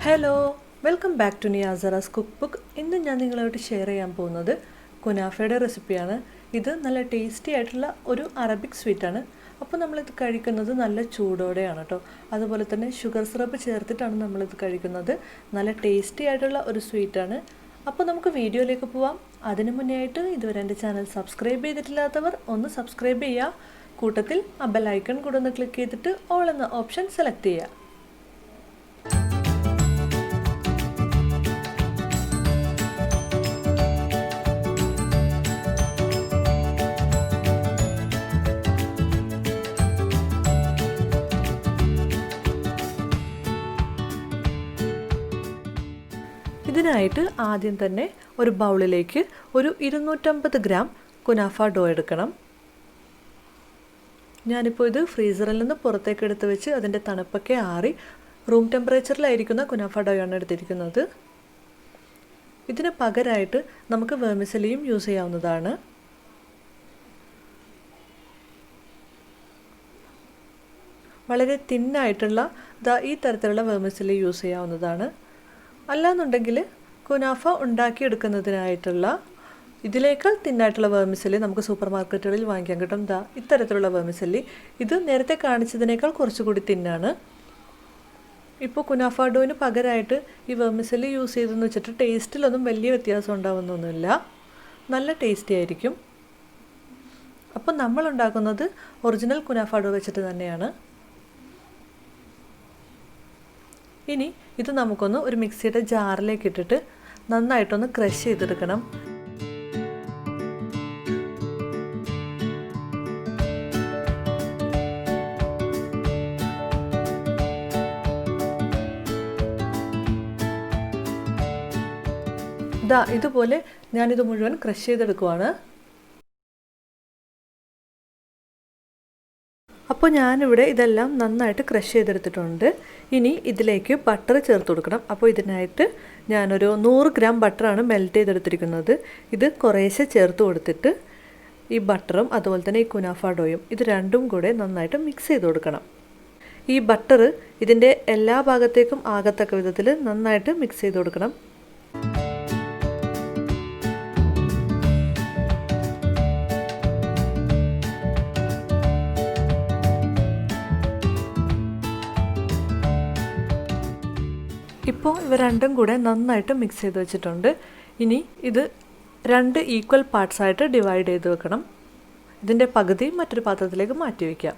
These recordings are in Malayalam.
ഹലോ വെൽക്കം ബാക്ക് ടു നിയാസറാസ് കുക്ക് ബുക്ക്. ഇന്ന് ഞാൻ നിങ്ങളായിട്ട് ഷെയർ ചെയ്യാൻ പോകുന്നത് കുനാഫയുടെ റെസിപ്പിയാണ്. ഇത് നല്ല ടേസ്റ്റി ആയിട്ടുള്ള ഒരു അറബിക് സ്വീറ്റാണ്. അപ്പോൾ നമ്മളിത് കഴിക്കുന്നത് നല്ല ചൂടോടെയാണ് കേട്ടോ. അതുപോലെ തന്നെ ഷുഗർ സിറപ്പ് ചേർത്തിട്ടാണ് നമ്മളിത് കഴിക്കുന്നത്. നല്ല ടേസ്റ്റി ആയിട്ടുള്ള ഒരു സ്വീറ്റാണ്. അപ്പോൾ നമുക്ക് വീഡിയോയിലേക്ക് പോവാം. അതിനു മുന്നേ ആയിട്ട് ഇതുവരെ എൻ്റെ ചാനൽ സബ്സ്ക്രൈബ് ചെയ്തിട്ടില്ലാത്തവർ ഒന്ന് സബ്സ്ക്രൈബ് ചെയ്യുക. കൂട്ടത്തിൽ ആ ബെൽ ഐക്കൺ കൂടെ ഒന്ന് ക്ലിക്ക് ചെയ്തിട്ട് ഓൾ എന്ന ഓപ്ഷൻ സെലക്ട് ചെയ്യുക. ഇതിനായിട്ട് ആദ്യം തന്നെ ഒരു ബൗളിലേക്ക് ഒരു 250 ഗ്രാം കുനാഫ ഡോ എടുക്കണം. ഞാനിപ്പോൾ ഇത് ഫ്രീസറിൽ നിന്ന് പുറത്തേക്ക് എടുത്ത് വെച്ച് അതിൻ്റെ തണുപ്പൊക്കെ ആറി റൂം ടെമ്പറേച്ചറിലായിരിക്കുന്ന കുനാഫ ഡോയാണ് എടുത്തിരിക്കുന്നത്. ഇതിന് പകരമായിട്ട് നമുക്ക് വെർമിസെലിയും യൂസ് ചെയ്യാവുന്നതാണ്. വളരെ തിന്നായിട്ടുള്ള ഈ തരത്തിലുള്ള വെർമിസെലി യൂസ് ചെയ്യാവുന്നതാണ്. അല്ലാന്നുണ്ടെങ്കിൽ കുനാഫ ഉണ്ടാക്കിയെടുക്കുന്നതിനായിട്ടുള്ള ഇതിലേക്കാൾ തിന്നായിട്ടുള്ള വെർമിസെല്ലി നമുക്ക് സൂപ്പർ മാർക്കറ്റുകളിൽ വാങ്ങിക്കാൻ കിട്ടും. ഇത്തരത്തിലുള്ള വെർമിസെല്ലി ഇത് നേരത്തെ കാണിച്ചതിനേക്കാൾ കുറച്ചുകൂടി തിന്നാണ്. ഇപ്പോൾ കുനാഫ ഡോയിന് പകരമായിട്ട് ഈ വെർമിസെല്ലി യൂസ് ചെയ്തെന്ന് വെച്ചിട്ട് ടേസ്റ്റിലൊന്നും വലിയ വ്യത്യാസം ഉണ്ടാവുന്നൊന്നുമില്ല. നല്ല ടേസ്റ്റി ആയിരിക്കും. അപ്പോൾ നമ്മൾ ഉണ്ടാക്കുന്നത് ഒറിജിനൽ കുനാഫ ഡോ വെച്ചിട്ട് തന്നെയാണ്. ഇനി ഇത് നമുക്കൊന്ന് ഒരു മിക്സിയുടെ ജാറിലേക്ക് ഇട്ടിട്ട് നന്നായിട്ടൊന്ന് ക്രഷ് ചെയ്തെടുക്കണം. ഇതുപോലെ ഞാനിത് മുഴുവൻ ക്രഷ് ചെയ്തെടുക്കുവാണ്. അപ്പോൾ ഞാനിവിടെ ഇതെല്ലാം നന്നായിട്ട് ക്രഷ് ചെയ്തെടുത്തിട്ടുണ്ട്. ഇനി ഇതിലേക്ക് ബട്ടർ ചേർത്ത് കൊടുക്കണം. അപ്പോൾ ഇതിനായിട്ട് ഞാനൊരു 100 ഗ്രാം ബട്ടറാണ് മെൽറ്റ് ചെയ്തെടുത്തിരിക്കുന്നത്. ഇത് കുറേശ്ശെ ചേർത്ത് കൊടുത്തിട്ട് ഈ ബട്ടറും അതുപോലെ തന്നെ ഈ കുനാഫ ഡോയും ഇത് രണ്ടും കൂടെ നന്നായിട്ട് മിക്സ് ചെയ്ത് കൊടുക്കണം. ഈ ബട്ടർ ഇതിൻ്റെ എല്ലാ ഭാഗത്തേക്കും ആകത്തക്ക വിധത്തിൽ നന്നായിട്ട് മിക്സ് ചെയ്ത് കൊടുക്കണം. ഇപ്പോൾ ഇവ രണ്ടും കൂടെ നന്നായിട്ട് മിക്സ് ചെയ്ത് വെച്ചിട്ടുണ്ട്. ഇനി ഇത് 2 ഈക്വൽ പാർട്സായിട്ട് ഡിവൈഡ് ചെയ്ത് വെക്കണം. ഇതിൻ്റെ പകുതി മറ്റൊരു പാത്രത്തിലേക്ക് മാറ്റി വയ്ക്കാം.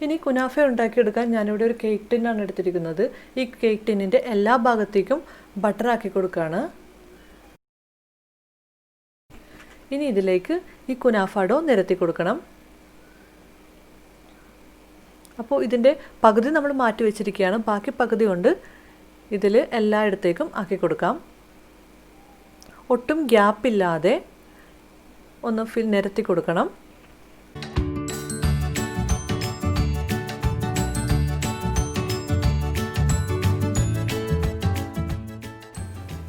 ഇനി കുനാഫ ഉണ്ടാക്കിയെടുക്കാൻ ഞാനിവിടെ ഒരു കേക്ക് ടിന്നാണ് എടുത്തിരിക്കുന്നത്. ഈ കേക്ക് ടിന്നിൻ്റെ എല്ലാ ഭാഗത്തേക്കും ബട്ടറാക്കി കൊടുക്കുകയാണ്. ഇനി ഇതിലേക്ക് ഈ കുനാഫ ഡോ നിരത്തി കൊടുക്കണം. അപ്പോൾ ഇതിൻ്റെ പകുതി നമ്മൾ മാറ്റി വെച്ചിരിക്കുകയാണ്. ബാക്കി പകുതി കൊണ്ട് ഇതിൽ എല്ലായിടത്തേക്കും ആക്കി കൊടുക്കാം. ഒട്ടും ഗ്യാപ്പില്ലാതെ ഒന്ന് നിരത്തി കൊടുക്കണം.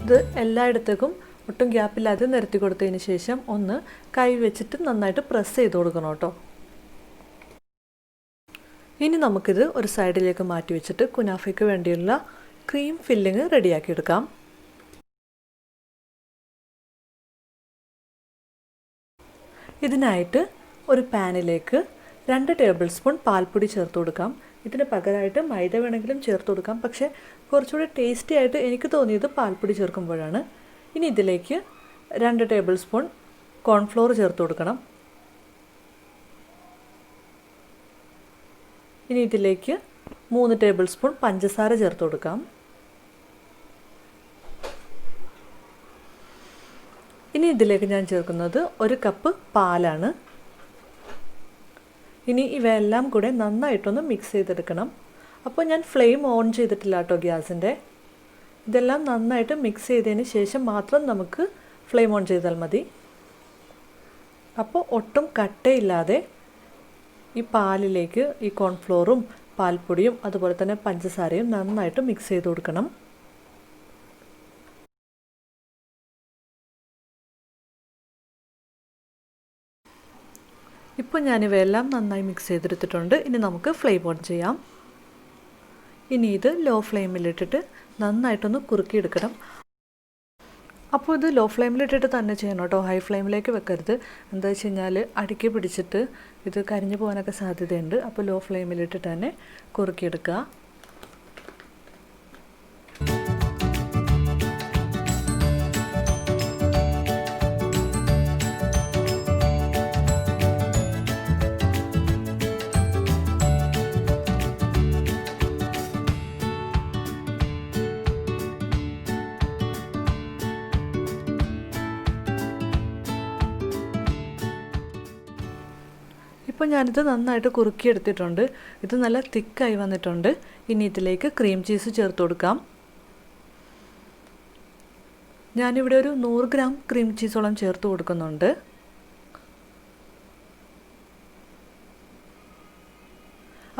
ഇത് എല്ലായിടത്തേക്കും ഒട്ടും ഗ്യാപ്പില്ലാതെ നിരത്തി കൊടുത്തതിന് ശേഷം ഒന്ന് കൈ വെച്ചിട്ട് നന്നായിട്ട് പ്രസ് ചെയ്ത് കൊടുക്കണം കേട്ടോ. ഇനി നമുക്കിത് ഒരു സൈഡിലേക്ക് മാറ്റി വെച്ചിട്ട് കുനാഫയ്ക്ക് വേണ്ടിയുള്ള ക്രീം ഫില്ലിങ് റെഡിയാക്കിയെടുക്കാം. ഇതിനായിട്ട് ഒരു പാനിലേക്ക് 2 ടേബിൾ സ്പൂൺ പാൽപ്പൊടി ചേർത്ത് കൊടുക്കാം. ഇതിന് പകരമായിട്ട് മൈദ വേണമെങ്കിലും ചേർത്ത് കൊടുക്കാം. പക്ഷേ കുറച്ചുകൂടി ടേസ്റ്റി ആയിട്ട് എനിക്ക് തോന്നിയത് പാൽപ്പൊടി ചേർക്കുമ്പോഴാണ്. ഇനി ഇതിലേക്ക് 2 ടേബിൾ സ്പൂൺ കോൺഫ്ലോർ ചേർത്ത് കൊടുക്കണം. ഇനി ഇതിലേക്ക് 3 ടേബിൾ സ്പൂൺ പഞ്ചസാര ചേർത്ത് കൊടുക്കാം. ഇനി ഇതിലേക്ക് ഞാൻ ചേർക്കുന്നത് 1 കപ്പ് പാലാണ്. ഇനി ഇവയെല്ലാം കൂടെ നന്നായിട്ടൊന്ന് മിക്സ് ചെയ്തെടുക്കണം. അപ്പോൾ ഞാൻ ഫ്ലെയിം ഓൺ ചെയ്തിട്ടില്ല കേട്ടോ ഗ്യാസിൻ്റെ. ഇതെല്ലാം നന്നായിട്ട് മിക്സ് ചെയ്തതിന് ശേഷം മാത്രം നമുക്ക് ഫ്ലെയിം ഓൺ ചെയ്താൽ മതി. അപ്പോൾ ഒട്ടും കട്ടയില്ലാതെ ഈ പാലിലേക്ക് ഈ കോൺഫ്ലോറും പാൽപ്പൊടിയും അതുപോലെ തന്നെ പഞ്ചസാരയും നന്നായിട്ട് മിക്സ് ചെയ്ത് കൊടുക്കണം. ഇപ്പോൾ ഞാനിവയെല്ലാം നന്നായി മിക്സ് ചെയ്തെടുത്തിട്ടുണ്ട്. ഇനി നമുക്ക് ഫ്ലെയിം ഓൺ ചെയ്യാം. ഇനി ഇത് ലോ ഫ്ലെയിമിലിട്ടിട്ട് നന്നായിട്ടൊന്ന് കുറുക്കിയെടുക്കണം. അപ്പോൾ ഇത് ലോ ഫ്ലെയിമിലിട്ടിട്ട് തന്നെ ചെയ്യണം കേട്ടോ, ഹൈ ഫ്ലെയിമിലേക്ക് വെക്കരുത്. എന്താ വെച്ച് കഴിഞ്ഞാൽ അടുക്കി പിടിച്ചിട്ട് ഇത് കരിഞ്ഞു പോകാനൊക്കെ സാധ്യതയുണ്ട്. അപ്പോൾ ലോ ഫ്ലെയിമിലിട്ടിട്ട് തന്നെ കുറുക്കിയെടുക്കുക. ഇപ്പോൾ ഞാനിത് നന്നായിട്ട് കുറുക്കിയെടുത്തിട്ടുണ്ട്. ഇത് നല്ല തിക്കായി വന്നിട്ടുണ്ട്. ഇനി ഇതിലേക്ക് ക്രീം ചീസ് ചേർത്ത് കൊടുക്കാം. ഞാനിവിടെ ഒരു 100 ഗ്രാം ക്രീം ചീസോളം ചേർത്ത് കൊടുക്കുന്നുണ്ട്.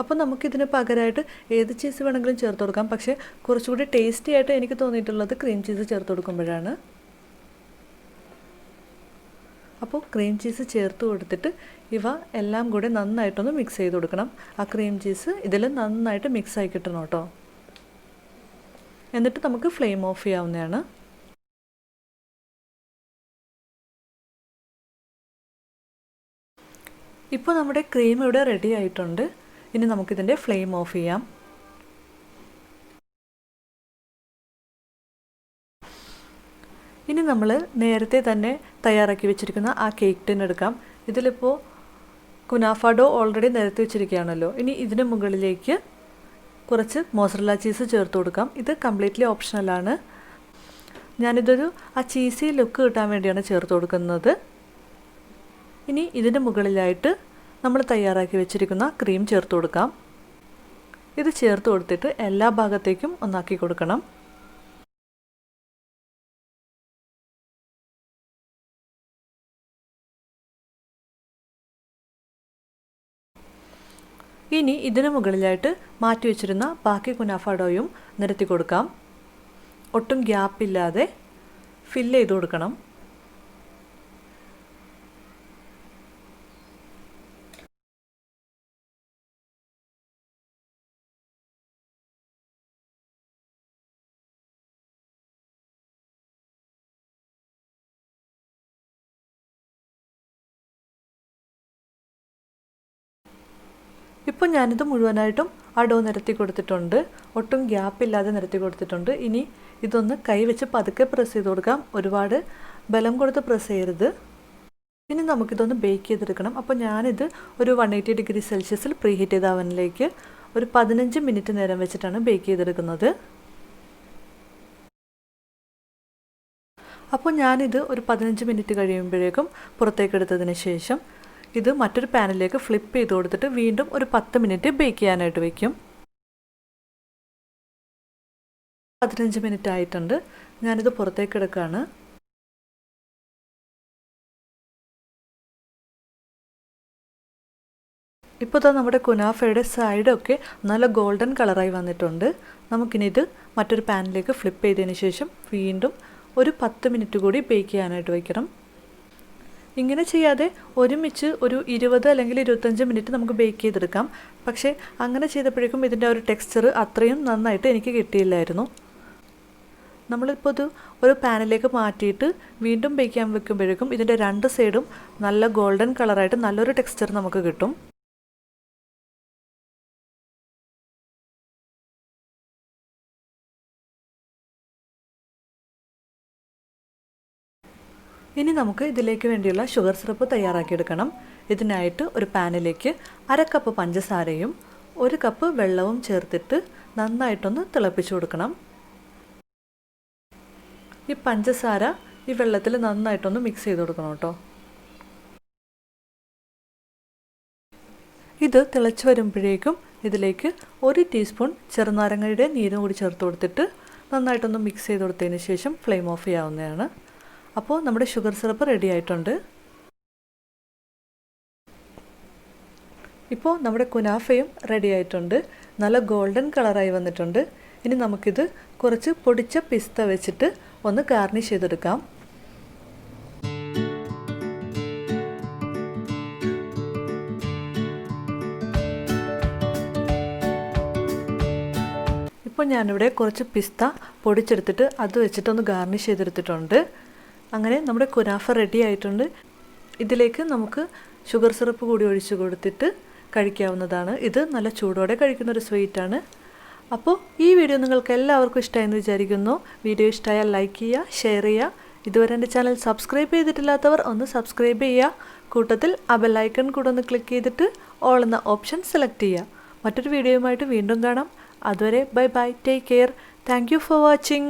അപ്പോൾ നമുക്കിതിന് പകരമായിട്ട് ഏത് ചീസ് വേണമെങ്കിലും ചേർത്ത് കൊടുക്കാം. പക്ഷേ കുറച്ചുകൂടി ടേസ്റ്റി ആയിട്ട് എനിക്ക് തോന്നിയിട്ടുള്ളത് ക്രീം ചീസ് ചേർത്ത് കൊടുക്കുമ്പോഴാണ്. അപ്പോൾ ക്രീം ചീസ് ചേർത്ത് കൊടുത്തിട്ട് ഇവ എല്ലാം കൂടെ നന്നായിട്ടൊന്ന് മിക്സ് ചെയ്ത് കൊടുക്കണം. ആ ക്രീം ചീസ് ഇതിൽ നന്നായിട്ട് മിക്സായി കിട്ടണം കേട്ടോ. എന്നിട്ട് നമുക്ക് ഫ്ലെയിം ഓഫ് ചെയ്യാവുന്നതാണ്. ഇപ്പോൾ നമ്മുടെ ക്രീം ഇവിടെ റെഡി ആയിട്ടുണ്ട്. ഇനി നമുക്കിതിൻ്റെ ഫ്ലെയിം ഓഫ് ചെയ്യാം. ഇനി നമ്മൾ നേരത്തെ തന്നെ തയ്യാറാക്കി വെച്ചിരിക്കുന്ന ആ കേക്ക് ടിൻ എടുക്കാം. ഇതിലിപ്പോൾ കുനാഫ ഡോ ഓൾറെഡി നിരത്തി വെച്ചിരിക്കുകയാണല്ലോ. ഇനി ഇതിന് മുകളിലേക്ക് കുറച്ച് മോസറല്ല ചീസ് ചേർത്ത് കൊടുക്കാം. ഇത് കംപ്ലീറ്റ്ലി ഓപ്ഷണലാണ്. ഞാനിതൊരു ആ ചീസി ലുക്ക് കിട്ടാൻ വേണ്ടിയാണ് ചേർത്ത് കൊടുക്കുന്നത്. ഇനി ഇതിൻ്റെ മുകളിലായിട്ട് നമ്മൾ തയ്യാറാക്കി വെച്ചിരിക്കുന്ന ക്രീം ചേർത്ത് കൊടുക്കാം. ഇത് ചേർത്ത് കൊടുത്തിട്ട് എല്ലാ ഭാഗത്തേക്കും ഒന്നാക്കി കൊടുക്കണം. ഇനി ഇതിന് മുകളിലായിട്ട് മാറ്റി വെച്ചിരുന്ന ബാക്കി കുനാഫ ഡോയും നിരത്തി കൊടുക്കാം. ഒട്ടും ഗ്യാപ്പില്ലാതെ ഫില്ല് ചെയ്ത് കൊടുക്കണം. ഇപ്പോൾ ഞാനിത് മുഴുവനായിട്ടും ആ ഡോ നിരത്തി കൊടുത്തിട്ടുണ്ട്. ഒട്ടും ഗ്യാപ്പില്ലാതെ നിരത്തി കൊടുത്തിട്ടുണ്ട്. ഇനി ഇതൊന്ന് കൈ വെച്ച് പതുക്കെ പ്രസ് ചെയ്ത് കൊടുക്കാം. ഒരുപാട് ബലം കൊടുത്ത് പ്രസ് ചെയ്യരുത്. ഇനി നമുക്കിതൊന്ന് ബേക്ക് ചെയ്തെടുക്കണം. അപ്പോൾ ഞാനിത് ഒരു 180 ഡിഗ്രി സെൽഷ്യസിൽ പ്രീ ഹീറ്റ് ചെയ്ത അവനിലേക്ക് ഒരു 15 മിനിറ്റ് നേരം വെച്ചിട്ടാണ് ബേക്ക് ചെയ്തെടുക്കുന്നത്. അപ്പോൾ ഞാനിത് ഒരു 15 മിനിറ്റ് കഴിയുമ്പോഴേക്കും പുറത്തേക്ക് എടുത്തതിന് ശേഷം ഇത് മറ്റൊരു പാനിലേക്ക് ഫ്ലിപ്പ് ചെയ്ത് കൊടുത്തിട്ട് വീണ്ടും ഒരു 10 മിനിറ്റ് ബേക്ക് ചെയ്യാനായിട്ട് വയ്ക്കും. 15 മിനിറ്റ് ആയിട്ടുണ്ട്. ഞാനിത് പുറത്തേക്ക് എടുക്കുകയാണ്. ഇപ്പോൾ ഇതാ നമ്മുടെ കുനാഫയുടെ സൈഡൊക്കെ നല്ല ഗോൾഡൻ കളറായി വന്നിട്ടുണ്ട്. നമുക്കിനി ഇത് മറ്റൊരു പാനിലേക്ക് ഫ്ലിപ്പ് ചെയ്തതിന് ശേഷം വീണ്ടും ഒരു 10 മിനിറ്റ് കൂടി ബേക്ക് ചെയ്യാനായിട്ട് വയ്ക്കണം. ഇങ്ങനെ ചെയ്യാതെ ഒരുമിച്ച് ഒരു 20 അല്ലെങ്കിൽ 25 മിനിറ്റ് നമുക്ക് ബേക്ക് ചെയ്തെടുക്കാം. പക്ഷേ അങ്ങനെ ചെയ്തപ്പോഴേക്കും ഇതിൻ്റെ ഒരു ടെക്സ്ചർ അത്രയും നന്നായിട്ട് എനിക്ക് കിട്ടിയില്ലായിരുന്നു. നമ്മളിപ്പോൾ ഇത് ഒരു പാനിലേക്ക് മാറ്റിയിട്ട് വീണ്ടും ബേക്ക് ചെയ്യാൻ വെക്കുമ്പോഴേക്കും ഇതിൻ്റെ രണ്ട് സൈഡും നല്ല ഗോൾഡൻ കളറായിട്ട് നല്ലൊരു ടെക്സ്ചർ നമുക്ക് കിട്ടും. ഇനി നമുക്ക് ഇതിലേക്ക് വേണ്ടിയുള്ള ഷുഗർ സിറപ്പ് തയ്യാറാക്കിയെടുക്കണം. ഇതിനായിട്ട് ഒരു പാനിലേക്ക് 1/2 കപ്പ് പഞ്ചസാരയും 1 കപ്പ് വെള്ളവും ചേർത്തിട്ട് നന്നായിട്ടൊന്ന് തിളപ്പിച്ചു കൊടുക്കണം. ഈ പഞ്ചസാര ഈ വെള്ളത്തിൽ നന്നായിട്ടൊന്ന് മിക്സ് ചെയ്ത് കൊടുക്കണം കേട്ടോ. ഇത് തിളച്ച് വരുമ്പോഴേക്കും ഇതിലേക്ക് 1 ടീസ്പൂൺ ചെറുനാരങ്ങയുടെ നീരും കൂടി ചേർത്ത് കൊടുത്തിട്ട് നന്നായിട്ടൊന്ന് മിക്സ് ചെയ്ത് കൊടുത്തതിന് ശേഷം ഫ്ലെയിം ഓഫ് ചെയ്യാവുന്നതാണ്. അപ്പോൾ നമ്മുടെ ഷുഗർ സിറപ്പ് റെഡി ആയിട്ടുണ്ട്. ഇപ്പോൾ നമ്മുടെ കുനാഫയും റെഡി ആയിട്ടുണ്ട്. നല്ല ഗോൾഡൻ കളറായി വന്നിട്ടുണ്ട്. ഇനി നമുക്കിത് കുറച്ച് പൊടിച്ച പിസ്ത വെച്ചിട്ട് ഒന്ന് ഗാർണിഷ് ചെയ്തെടുക്കാം. ഇപ്പോൾ ഞാനിവിടെ കുറച്ച് പിസ്ത പൊടിച്ചെടുത്തിട്ട് അത് വെച്ചിട്ടൊന്ന് ഗാർണിഷ് ചെയ്തെടുത്തിട്ടുണ്ട്. അങ്ങനെ നമ്മുടെ കുനാഫ റെഡി ആയിട്ടുണ്ട്. ഇതിലേക്ക് നമുക്ക് ഷുഗർ സിറപ്പ് കൂടി ഒഴിച്ച് കൊടുത്തിട്ട് കഴിക്കാവുന്നതാണ്. ഇത് നല്ല ചൂടോടെ കഴിക്കുന്നൊരു സ്വീറ്റാണ്. അപ്പോൾ ഈ വീഡിയോ നിങ്ങൾക്ക് എല്ലാവർക്കും ഇഷ്ടമായെന്ന് വിചാരിക്കുന്നു. വീഡിയോ ഇഷ്ടമായാൽ ലൈക്ക് ചെയ്യുക, ഷെയർ ചെയ്യുക. ഇതുവരെ എൻ്റെ ചാനൽ സബ്സ്ക്രൈബ് ചെയ്തിട്ടില്ലാത്തവർ ഒന്ന് സബ്സ്ക്രൈബ് ചെയ്യുക. കൂട്ടത്തിൽ ആ ബെൽ ഐക്കൺ കൂടെ ഒന്ന് ക്ലിക്ക് ചെയ്തിട്ട് ഓൾ എന്ന ഓപ്ഷൻ സെലക്ട് ചെയ്യുക. മറ്റൊരു വീഡിയോയുമായിട്ട് വീണ്ടും കാണാം. അതുവരെ bye bye, take care. Thank you for watching.